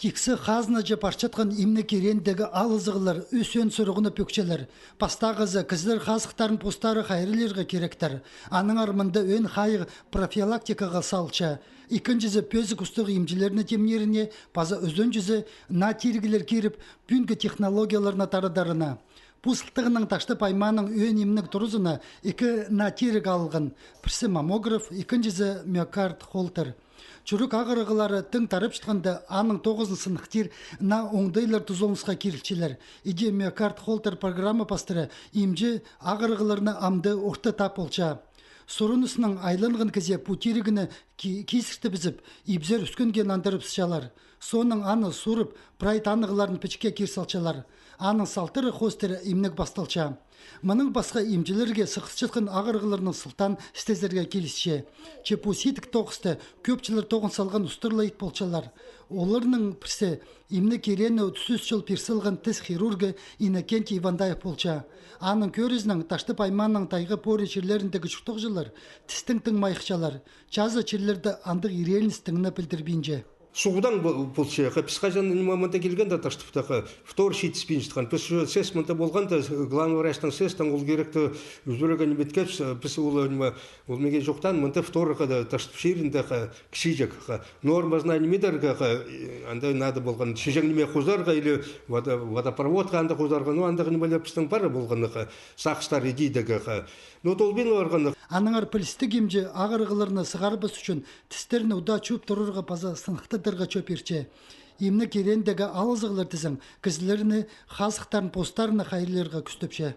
Тиксы хазначы парчатқан имне керендегі алызығылар, өсен сұрығыны пөкчелер. Пастағызы кізлер хазықтарын постары хайрылерге керектер. Аның армында өн хайық профилактикаға салча. Икінжізі пөзік ұстығы имділеріне темнеріне, паза өзен жүзі натиргілер керіп, бүнгі технологияларына тарадарына. Пұсылтығының ташты пайманың өн имнік тұрызына екі натирг алған. Пірсі маммограф, икінжізі миокард холтер. Чүрік ағырығылары тың тарып шыққанда аның 9 сынықтер на оңдайлар тұзолынысқа керілчелер. Иде миокард холтер программа пастыры имжі ағырығыларына амды орта тап олча. Сұрынысының айланғын кізе путерігіні кесірті бізіп, ибзер үскінген андырып сычалар. Соның аны сұрып, прайт анығыларын пішке керсалчалар. Аның салтыры хостері имнік басталча. Мұның басқа имжілерге сықсчытқын ағырғыларының сылтан істезерге келісше. Чепуситік тоқысты көпчілер тоғын салған ұстырлайт болчалар. Оларының пірсе имні керені 30 жыл персілген тіс хирургі Иннокентий Ивандаев болча. Аның көрізінің ташты пайманның тайғы пори черлеріндегі жұқтық жылар, тістің тың майықчалар, жазы черлерді андық иреліністіңіні білдірбейінже. Суғудан болчаға, пісқажан момента келгенде таштыптақы, втор шит спинжітқан. Піс сес мұнта болғанда, главный врачтың сестің ол керекті үзбірігі неметкеп, піс ол меге жоқтан, мұнта вторыға таштып шеріндіға кішейжек. Норма знай немедерға, андай нады болған, шежен неме қозарға, или водопроводға анда қозарға, но андығы немелі пістің бары болғаныға, сақштар едейдіға. Но толбен орғаны. Аныңар пілісті кемже ағырғыларына сығарбыз үшін тістеріні ұда чөп тұрырға паза сынықтыдырға чөп ерче. Емні керендегі алызығылар тізің, кізілеріні, хазықтарын, постарыны қайырлерға күстіпше.